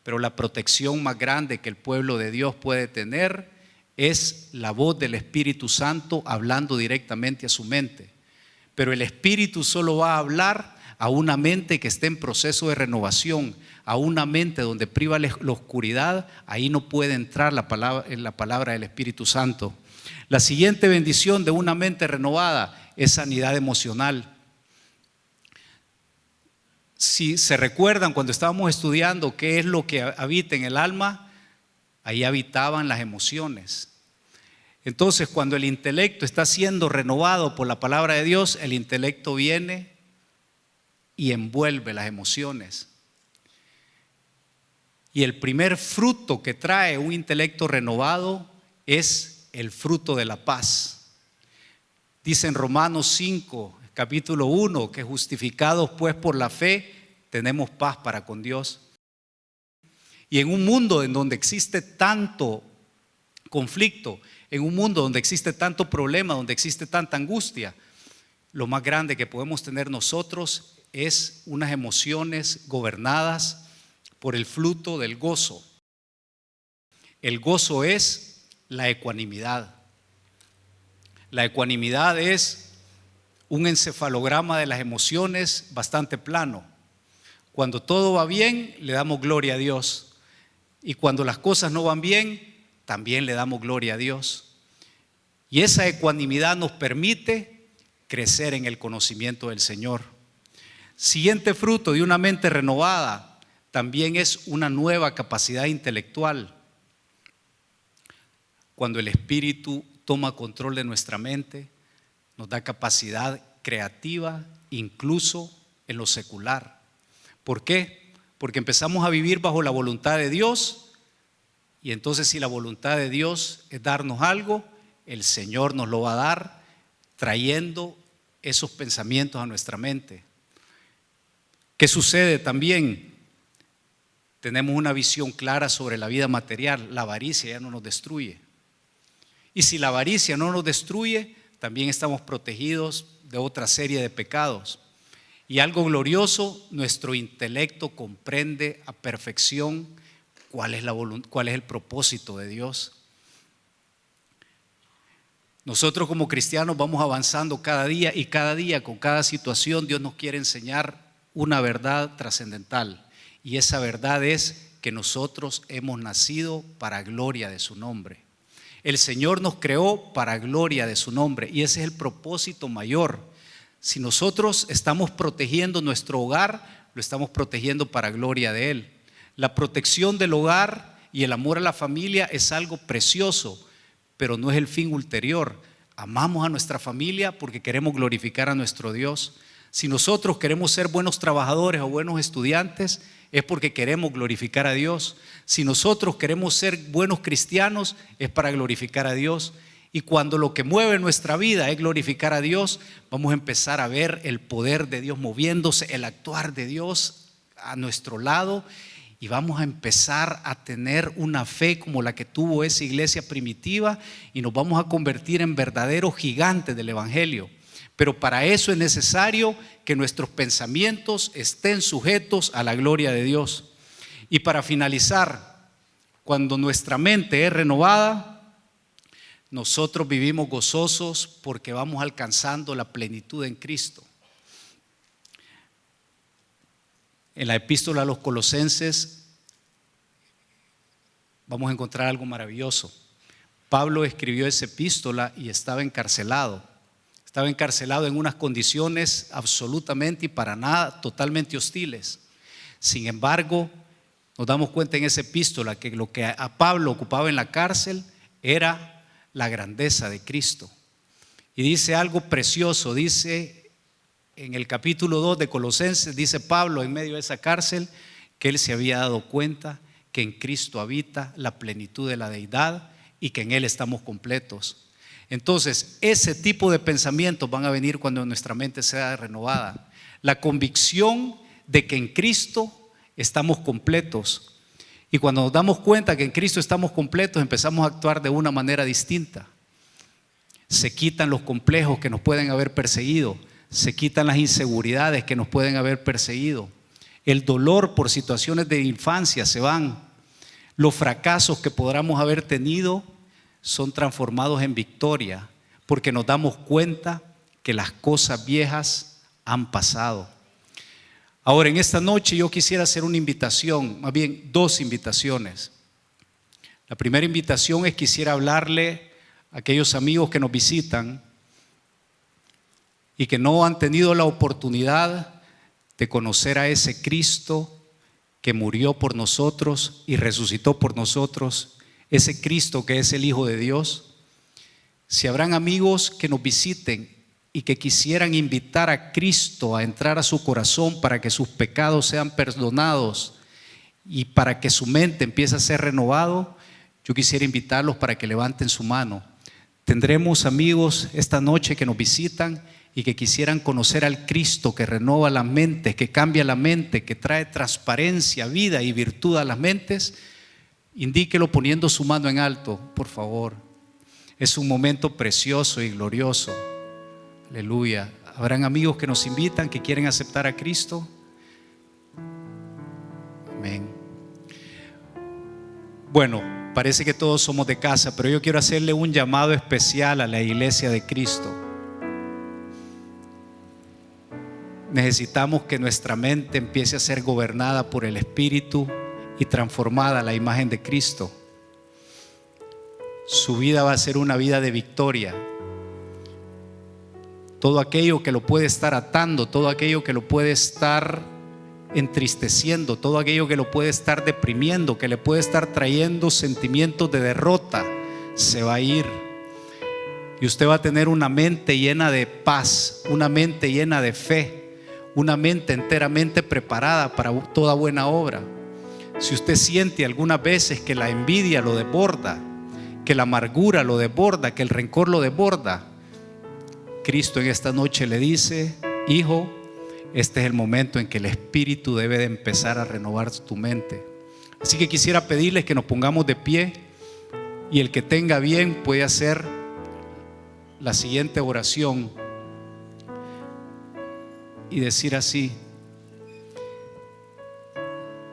Pero la protección más grande que el pueblo de Dios puede tener es la voz del Espíritu Santo hablando directamente a su mente. Pero el Espíritu solo va a hablar a una mente que esté en proceso de renovación, a una mente donde priva la oscuridad. Ahí no puede entrar la palabra del Espíritu Santo. La siguiente bendición de una mente renovada es sanidad emocional. Si se recuerdan, cuando estábamos estudiando qué es lo que habita en el alma, ahí habitaban las emociones. Entonces, cuando el intelecto está siendo renovado por la palabra de Dios, el intelecto viene y envuelve las emociones. Y el primer fruto que trae un intelecto renovado es el fruto de la paz. Dice en Romanos 5, capítulo 1, que justificados pues por la fe, tenemos paz para con Dios. Y en un mundo en donde existe tanto conflicto, en un mundo donde existe tanto problema, donde existe tanta angustia, lo más grande que podemos tener nosotros es unas emociones gobernadas por el fruto del gozo. El gozo es la ecuanimidad. La ecuanimidad es un encefalograma de las emociones bastante plano. Cuando todo va bien, le damos gloria a Dios. Y cuando las cosas no van bien, también le damos gloria a Dios. Y esa ecuanimidad nos permite crecer en el conocimiento del Señor. Siguiente fruto de una mente renovada también es una nueva capacidad intelectual. Cuando el Espíritu toma control de nuestra mente, nos da capacidad creativa, incluso en lo secular. ¿Por qué? Porque empezamos a vivir bajo la voluntad de Dios, y entonces si la voluntad de Dios es darnos algo, el Señor nos lo va a dar trayendo esos pensamientos a nuestra mente. ¿Qué sucede también? Tenemos una visión clara sobre la vida material. La avaricia ya no nos destruye. Y si la avaricia no nos destruye, también estamos protegidos de otra serie de pecados. Y algo glorioso, nuestro intelecto comprende a perfección cuál es el propósito de Dios. Nosotros como cristianos vamos avanzando cada día, y cada día con cada situación Dios nos quiere enseñar una verdad trascendental, y esa verdad es que nosotros hemos nacido para gloria de su nombre. El Señor nos creó para gloria de su nombre, y ese es el propósito mayor. Si nosotros estamos protegiendo nuestro hogar, lo estamos protegiendo para gloria de Él. La protección del hogar y el amor a la familia es algo precioso, pero no es el fin ulterior. Amamos a nuestra familia porque queremos glorificar a nuestro Dios. Si nosotros queremos ser buenos trabajadores o buenos estudiantes, es porque queremos glorificar a Dios. Si nosotros queremos ser buenos cristianos, es para glorificar a Dios. Y cuando lo que mueve nuestra vida es glorificar a Dios, vamos a empezar a ver el poder de Dios moviéndose, el actuar de Dios a nuestro lado, y vamos a empezar a tener una fe como la que tuvo esa iglesia primitiva, y nos vamos a convertir en verdaderos gigantes del Evangelio. pero para eso es necesario que nuestros pensamientos estén sujetos a la gloria de Dios. Y para finalizar, cuando nuestra mente es renovada, nosotros vivimos gozosos porque vamos alcanzando la plenitud en Cristo. En la epístola a los Colosenses vamos a encontrar algo maravilloso. Pablo escribió esa epístola y estaba encarcelado. Estaba encarcelado en unas condiciones absolutamente y para nada totalmente hostiles. Sin embargo, nos damos cuenta en esa epístola que lo que a Pablo ocupaba en la cárcel era la grandeza de Cristo. Y dice algo precioso, dice en el capítulo 2 de Colosenses, dice Pablo en medio de esa cárcel que él se había dado cuenta que en Cristo habita la plenitud de la deidad y que en Él estamos completos. Entonces, ese tipo de pensamientos van a venir cuando nuestra mente sea renovada. La convicción de que en Cristo estamos completos. Y cuando nos damos cuenta que en Cristo estamos completos, empezamos a actuar de una manera distinta. Se quitan los complejos que nos pueden haber perseguido. Se quitan las inseguridades que nos pueden haber perseguido. El dolor por situaciones de infancia se van. Los fracasos que podamos haber tenido son transformados en victoria, porque nos damos cuenta que las cosas viejas han pasado. Ahora, en esta noche yo quisiera hacer una invitación, más bien 2 invitaciones. La primera invitación es: quisiera hablarle a aquellos amigos que nos visitan y que no han tenido la oportunidad de conocer a ese Cristo que murió por nosotros y resucitó por nosotros, ese Cristo que es el Hijo de Dios. Si habrán amigos que nos visiten y que quisieran invitar a Cristo a entrar a su corazón para que sus pecados sean perdonados y para que su mente empiece a ser renovado, yo quisiera invitarlos para que levanten su mano. Tendremos amigos esta noche que nos visitan y que quisieran conocer al Cristo que renova la mente, que cambia la mente, que trae transparencia, vida y virtud a las mentes. Indíquelo poniendo su mano en alto, por favor. Es un momento precioso y glorioso. Aleluya. ¿Habrán amigos que nos invitan, que quieren aceptar a Cristo? Amén. Bueno, parece que todos somos de casa, pero yo quiero hacerle un llamado especial a la iglesia de Cristo. Necesitamos que nuestra mente empiece a ser gobernada por el Espíritu y transformada a la imagen de Cristo. Su vida va a ser una vida de victoria. Todo aquello que lo puede estar atando, todo aquello que lo puede estar entristeciendo, todo aquello que lo puede estar deprimiendo, que le puede estar trayendo sentimientos de derrota, se va a ir. Y usted va a tener una mente llena de paz, una mente llena de fe, una mente enteramente preparada para toda buena obra. Si usted siente algunas veces que la envidia lo desborda, que la amargura lo desborda, que el rencor lo desborda, Cristo en esta noche le dice: hijo, este es el momento en que el Espíritu debe de empezar a renovar tu mente. Así que quisiera pedirles que nos pongamos de pie, y el que tenga bien puede hacer la siguiente oración y decir así: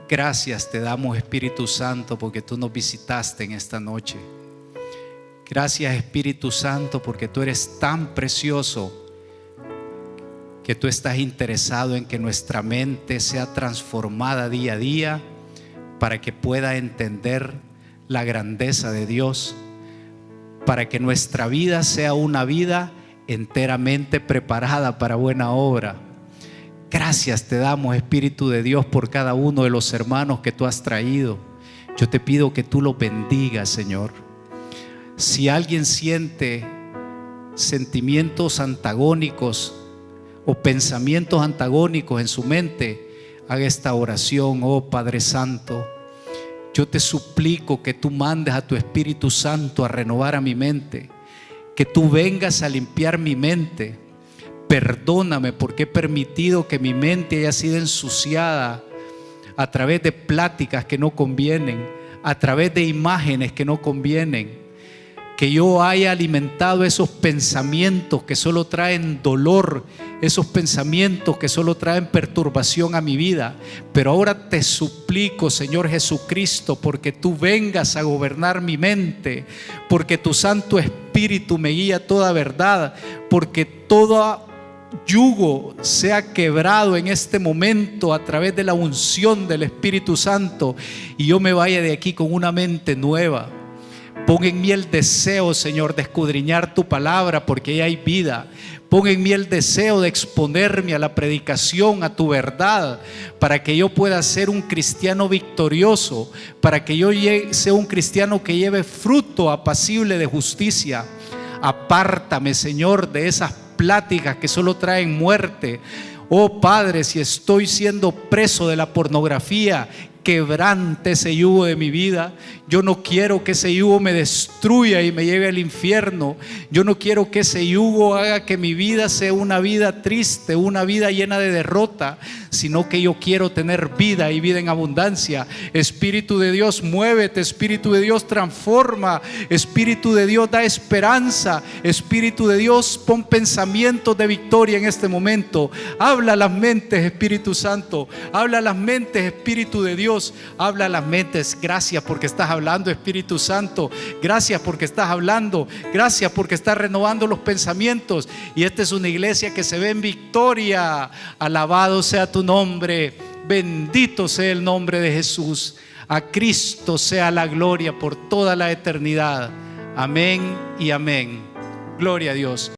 gracias te damos, Espíritu Santo, porque tú nos visitaste en esta noche. Gracias, Espíritu Santo, porque tú eres tan precioso, que tú estás interesado en que nuestra mente sea transformada día a día para que pueda entender la grandeza de Dios, para que nuestra vida sea una vida enteramente preparada para buena obra. Gracias te damos, Espíritu de Dios, por cada uno de los hermanos que tú has traído. Yo te pido que tú los bendigas, Señor. Si alguien siente sentimientos antagónicos o pensamientos antagónicos en su mente, haga esta oración: oh Padre Santo, yo te suplico que tú mandes a tu Espíritu Santo a renovar a mi mente, que tú vengas a limpiar mi mente. Perdóname porque he permitido que mi mente haya sido ensuciada a través de pláticas que no convienen, a través de imágenes que no convienen. que yo haya alimentado esos pensamientos que solo traen dolor, esos pensamientos que solo traen perturbación a mi vida. Pero ahora te suplico, Señor Jesucristo, porque tú vengas a gobernar mi mente, porque tu Santo Espíritu me guía a toda verdad, porque todo yugo sea quebrado en este momento a través de la unción del Espíritu Santo, y yo me vaya de aquí con una mente nueva. Pon en mí el deseo, Señor, de escudriñar tu palabra, porque ahí hay vida. Pon en mí el deseo de exponerme a la predicación, a tu verdad, para que yo pueda ser un cristiano victorioso, para que yo sea un cristiano que lleve fruto apacible de justicia. Apártame, Señor, de esas pláticas que solo traen muerte. Oh Padre, si estoy siendo preso de la pornografía, quebrante ese yugo de mi vida. Yo no quiero que ese yugo me destruya y me lleve al infierno. Yo no quiero que ese yugo haga que mi vida sea una vida triste, una vida llena de derrota, sino que yo quiero tener vida y vida en abundancia. Espíritu de Dios, muévete. Espíritu de Dios, transforma. Espíritu de Dios, da esperanza. Espíritu de Dios, pon pensamientos de victoria en este momento. Habla a las mentes, Espíritu Santo. Habla a las mentes, Espíritu de Dios. Habla a las mentes. Gracias porque estás hablando, Espíritu Santo. Gracias porque estás hablando. Gracias porque estás renovando los pensamientos. Y esta es una iglesia que se ve en victoria. Alabado sea tu nombre. Bendito sea el nombre de Jesús. A Cristo sea la gloria por toda la eternidad. Amén y amén. Gloria a Dios.